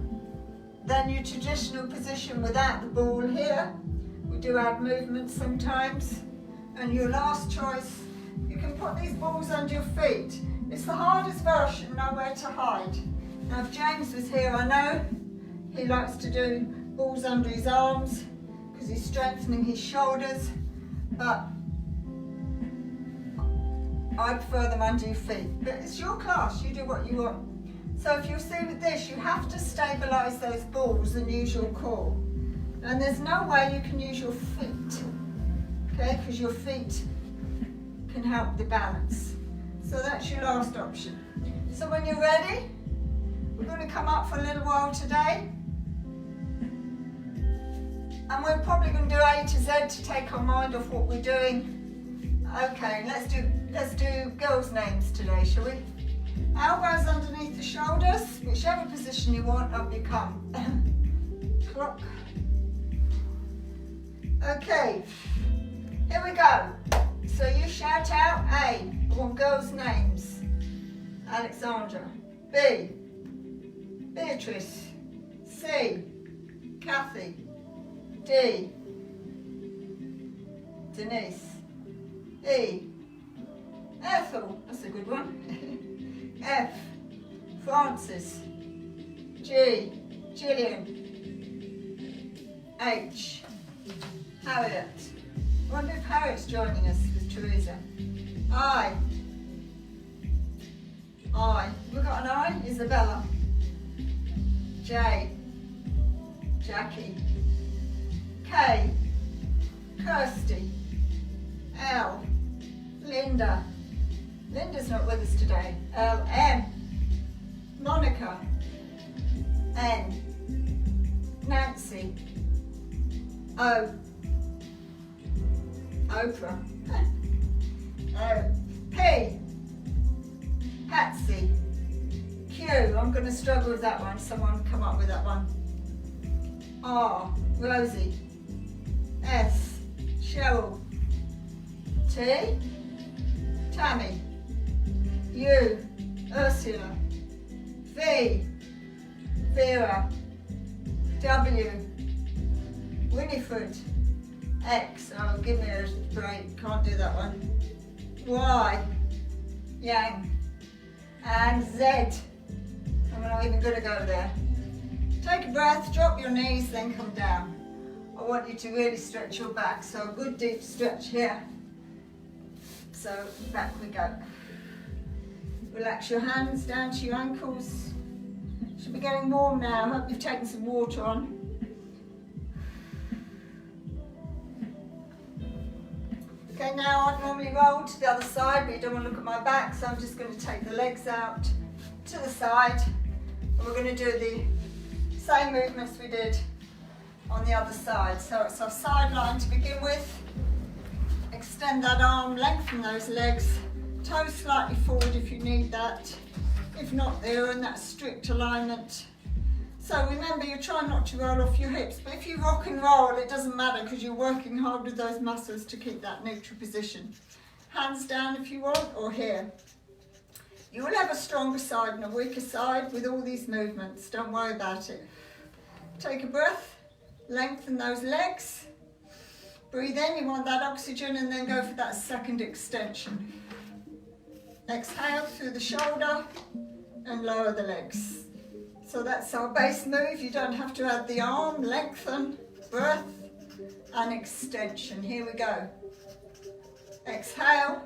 Then your traditional position without the ball here. We do add movement sometimes. And your last choice, you can put these balls under your feet. It's the hardest version, nowhere to hide. Now if James was here, I know he likes to do balls under his arms because he's strengthening his shoulders, but I prefer them under your feet. But it's your class, you do what you want. So if you see with this, you have to stabilise those balls and use your core. And there's no way you can use your feet, okay, because your feet can help the balance. So that's your last option. So when you're ready, we're going to come up for a little while today. And we're probably going to do A to Z to take our mind off what we're doing. Okay, let's do girls' names today, shall we? Elbows underneath the shoulders, whichever position you want, up you come. Clock. Okay, here we go. So you shout out A. I want girls' names. Alexandra. B. Beatrice. C. Kathy. D. Denise. E. Ethel. That's a good one. F. Francis. G. Gillian. H. Harriet. I wonder if Harriet's joining us with Teresa. I. We've got an I? Isabella. J. Jackie. K. Kirsty. L. Linda. Linda's not with us today. L. M. Monica. N. Nancy. O. Oprah. P. Patsy. Q. I'm going to struggle with that one. Someone come up with that one. R. Rosie. S. Cheryl. T. Tammy. U. Ursula. V. Vera. W. Winifred. X. Oh, give me a break. Can't do that one. Y. Yang. And Z. I'm not even going to go there. Take a breath, drop your knees, then come down. I want you to really stretch your back. So a good deep stretch here. So back we go. Relax your hands down to your ankles. Should be getting warm now. I hope you've taken some water on. Okay, now I'd normally roll to the other side, but you don't want to look at my back, so I'm just going to take the legs out to the side. And we're going to do the same movements we did on the other side. So it's our side line to begin with. Extend that arm, lengthen those legs, toes slightly forward if you need that. If not, they're in that strict alignment. So remember, you're trying not to roll off your hips, but if you rock and roll, it doesn't matter because you're working hard with those muscles to keep that neutral position. Hands down if you want, or here. You will have a stronger side and a weaker side with all these movements. Don't worry about it. Take a breath, lengthen those legs. Breathe in, you want that oxygen, and then go for that second extension. Exhale through the shoulder and lower the legs. So that's our base move. You don't have to add the arm, lengthen, breath, and extension. Here we go. Exhale.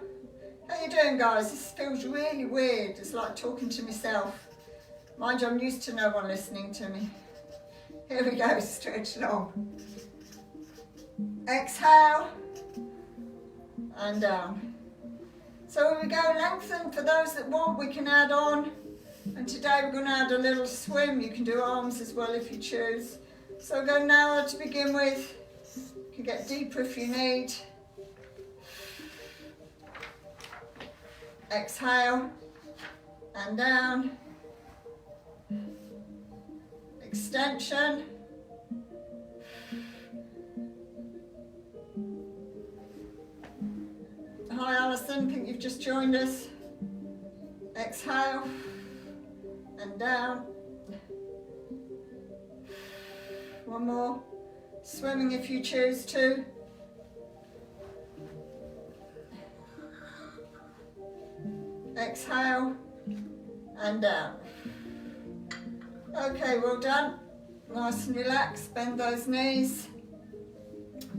How you doing, guys? This feels really weird. It's like talking to myself. Mind you, I'm used to no one listening to me. Here we go, stretch long. Exhale, and down. So here we go, lengthen. For those that want, we can add on. And today we're going to add a little swim. You can do arms as well if you choose. So go narrow to begin with. You can get deeper if you need. Exhale. and down, extension, hi Alison, I think you've just joined us, exhale, and down, one more, swimming if you choose to, exhale, and down. Okay, well done. Nice and relaxed, bend those knees.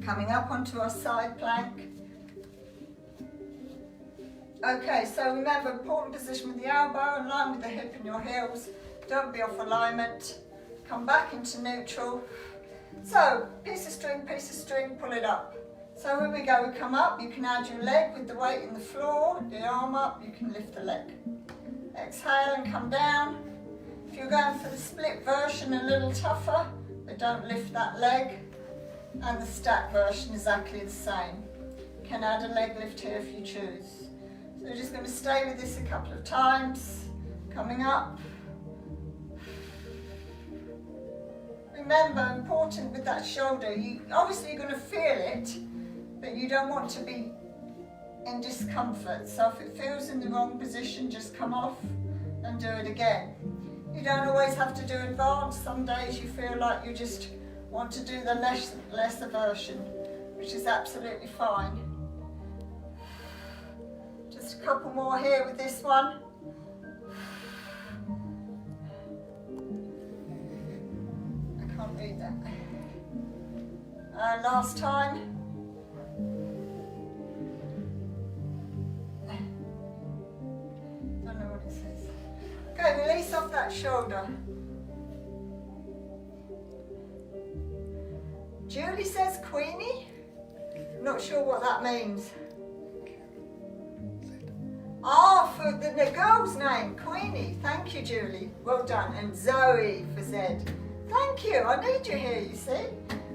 Coming up onto our side plank. Okay, so remember, important position with the elbow, in line with the hip and your heels. Don't be off alignment. Come back into neutral. So, piece of string, pull it up. So here we go, we come up, you can add your leg with the weight in the floor, the arm up, you can lift the leg. Exhale and come down. If you're going for the split version, a little tougher, but don't lift that leg. And the stack version exactly the same. You can add a leg lift here if you choose. So we're just going to stay with this a couple of times. Coming up. Remember, important with that shoulder, obviously you're going to feel it, but you don't want to be in discomfort. So if it feels in the wrong position, just come off and do it again. You don't always have to do advanced. Some days you feel like you just want to do the lesser version, which is absolutely fine. Just a couple more here with this one. I can't read that. Last time. Don't know what it says. Okay, release off that shoulder. Julie says Queenie. Not sure what that means. Ah, for the girl's name, Queenie. Thank you, Julie. Well done. And Zoe for Z. Thank you. I need you here, you see.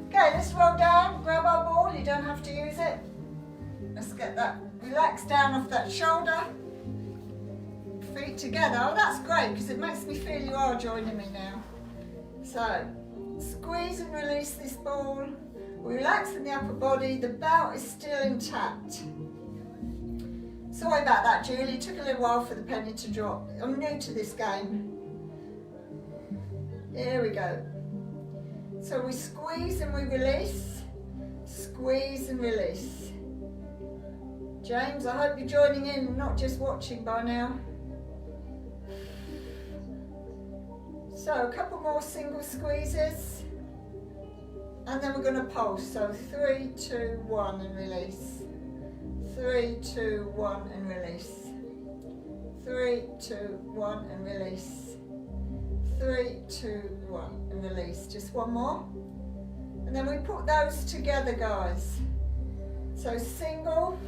Okay, let's roll down. Grab our ball. You don't have to use it. Let's get that relaxed down off that shoulder. Feet together. Oh, that's great because it makes me feel you are joining me now. So, squeeze and release this ball. Relax in the upper body. The belt is still intact. Sorry about that, Julie. It took a little while for the penny to drop. I'm new to this game. Here we go. So we squeeze and we release. Squeeze and release. James, I hope you're joining in, not just watching by now. So a couple more single squeezes. And then we're going to pulse. So 3, 2, 1 and release. 3, 2, 1 and release. 3, 2, 1 and release. 3, 2, 1 and release. Just one more. And then we put those together, guys. So single,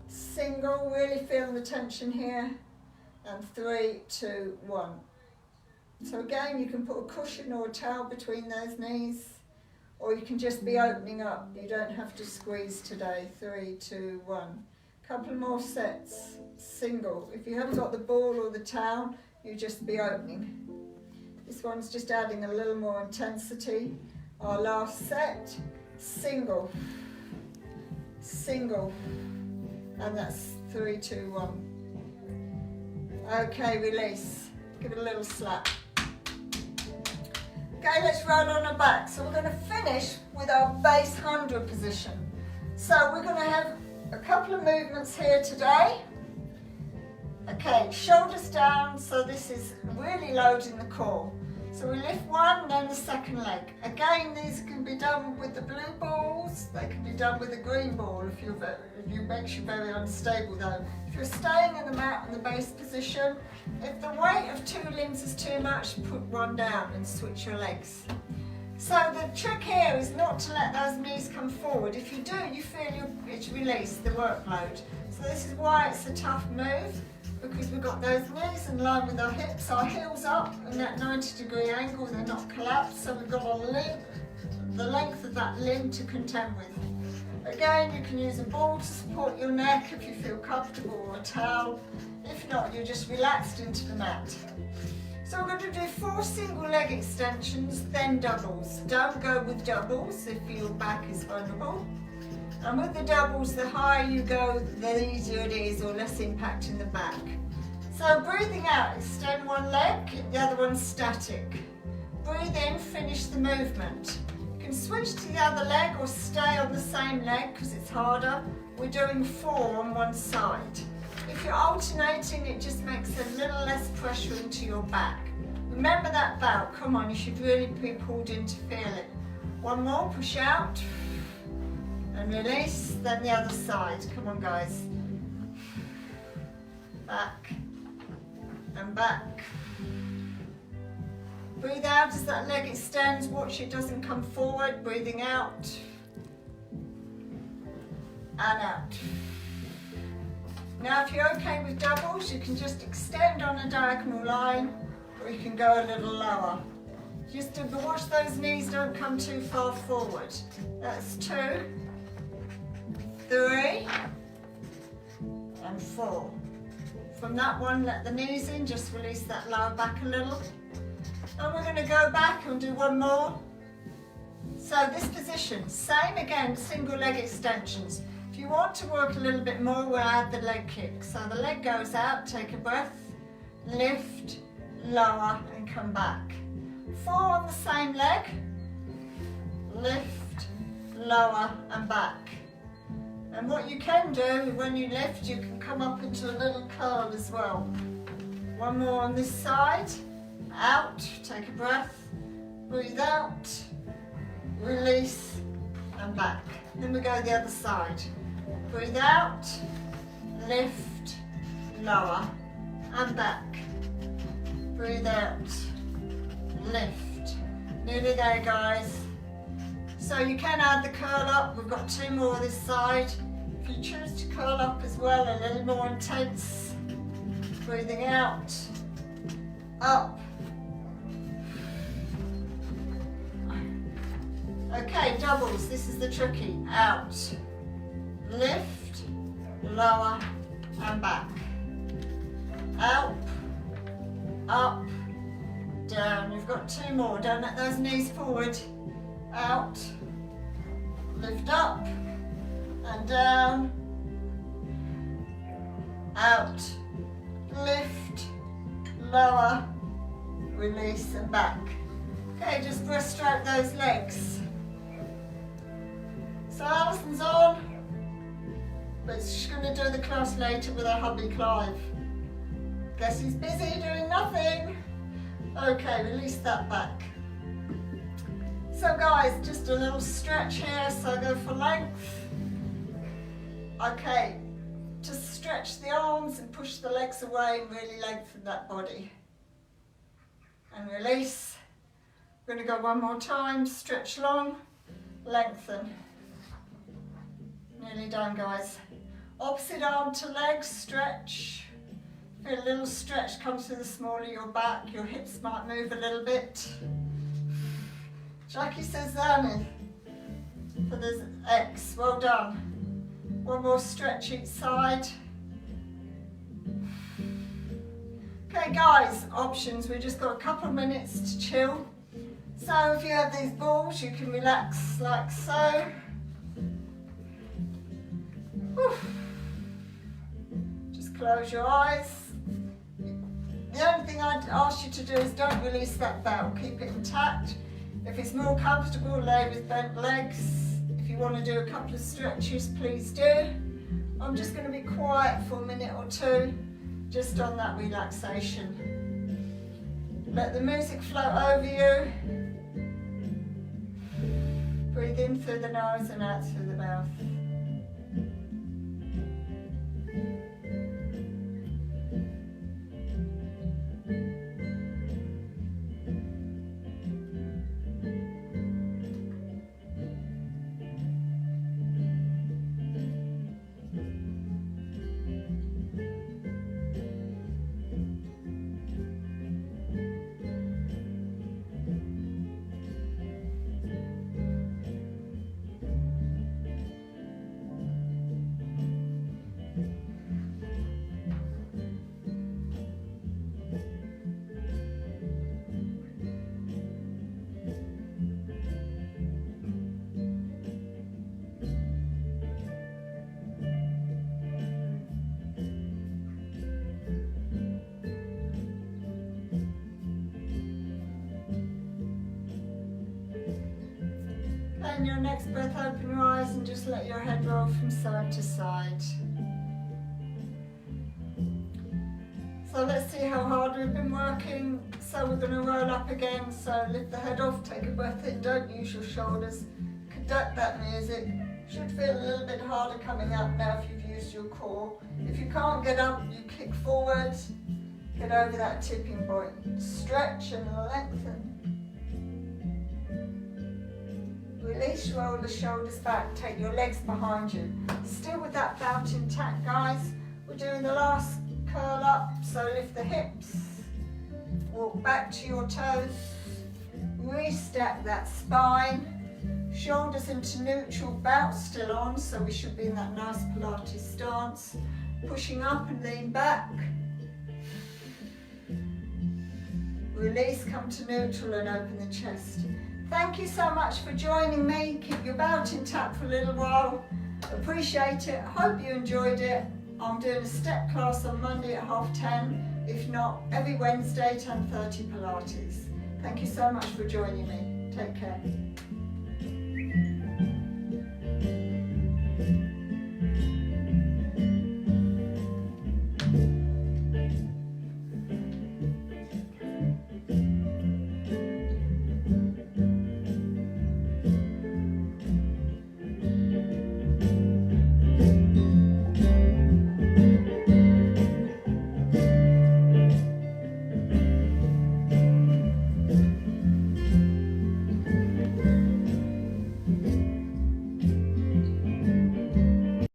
single, really feel the tension here. And 3, 2, 1. So again, you can put a cushion or a towel between those knees. Or you can just be opening up. You don't have to squeeze today. 3, 2, 1. Couple more sets. Single. If you haven't got the ball or the towel, you just be opening. This one's just adding a little more intensity. Our last set. Single. Single. And that's 3, 2, 1. Okay, release. Give it a little slap. Okay, let's roll on our back. So we're going to finish with our base 100 position. So we're going to have a couple of movements here today. Okay, shoulders down, so this is really loading the core. So we lift one, then the second leg. Again, these can be done with the blue balls. They can be done with the green ball if you makes you very unstable though. If you're staying in the mat in the base position, if the weight of 2 limbs is too much, put one down and switch your legs. So the trick here is not to let those knees come forward. If you do, you feel it's released, the workload. So this is why it's a tough move, because we've got those knees in line with our hips, our heels up in that 90-degree angle, they're not collapsed, so we've got the length of that limb to contend with. Again, you can use a ball to support your neck if you feel comfortable, or a towel. If not, you're just relaxed into the mat. So we're going to do 4 single leg extensions, then doubles. Don't go with doubles if your back is vulnerable. And with the doubles, the higher you go, the easier it is, or less impact in the back. So breathing out, extend one leg, keep the other one static. Breathe in, finish the movement. You can switch to the other leg or stay on the same leg because it's harder. We're doing 4 on one side. If you're alternating, it just makes a little less pressure into your back. Remember that belt, come on, you should really be pulled in to feel it. One more, push out and release, then the other side. Come on guys. Back and back. Breathe out as that leg extends, watch it doesn't come forward, breathing out and out. Now if you're okay with doubles, you can just extend on a diagonal line, or you can go a little lower. Just to watch those knees don't come too far forward. That's 2, 3 and 4. From that one, let the knees in, just release that lower back a little. And we're going to go back and do one more. So this position, same again, single leg extensions. If you want to work a little bit more, we'll add the leg kick. So the leg goes out, take a breath, lift, lower and come back. 4 on the same leg, lift, lower and back. And what you can do when you lift, you can come up into a little curl as well. One more on this side, out, take a breath, breathe out, release and back. Then we go the other side. Breathe out, lift, lower and back. Breathe out, lift. Nearly there guys. So you can add the curl up, we've got 2 more this side. If you choose to curl up as well, a little more intense. Breathing out, up. Okay, doubles, this is the tricky. Out, lift, lower and back. Out, up, down. You've got 2 more, don't let those knees forward. Out, lift up and down, out, lift, lower, release and back. Okay, just breaststroke those legs. So Alison's on, but she's going to do the class later with her hubby Clive. Guess he's busy doing nothing. Okay, release that back. So guys, just a little stretch here, so go for length. Okay, just stretch the arms and push the legs away and really lengthen that body. And release. We're going to go one more time, stretch long, lengthen. Nearly done guys. Opposite arm to leg, stretch. Feel a little stretch come through the small of your back, your hips might move a little bit. Jackie says Annie for the X, well done. One more stretch each side. Okay guys, options, we've just got a couple of minutes to chill. So if you have these balls, you can relax like so. Whew. Just close your eyes. The only thing I'd ask you to do is don't release that belt, keep it intact. If it's more comfortable, lay with bent legs. If you want to do a couple of stretches, please do. I'm just going to be quiet for a minute or 2, just on that relaxation. Let the music flow over you. Breathe in through the nose and out through the mouth. in your next breath, open your eyes and just let your head roll from side to side. So let's see how hard we've been working. So we're going to roll up again. So lift the head off, take a breath in, don't use your shoulders. Conduct that music. Should feel a little bit harder coming up now if you've used your core. If you can't get up, you kick forward. Get over that tipping point. Stretch and lengthen. Release, roll the shoulders back. Take your legs behind you. Still with that bout intact, guys. We're doing the last curl up. So lift the hips. Walk back to your toes. Restack that spine. Shoulders into neutral, bout still on. So we should be in that nice Pilates stance. Pushing up and lean back. Release, come to neutral and open the chest. Thank you so much for joining me. Keep your bout intact for a little while. Appreciate it. Hope you enjoyed it. I'm doing a step class on Monday at 10:30. If not, every Wednesday 10:30 Pilates. Thank you so much for joining me. Take care.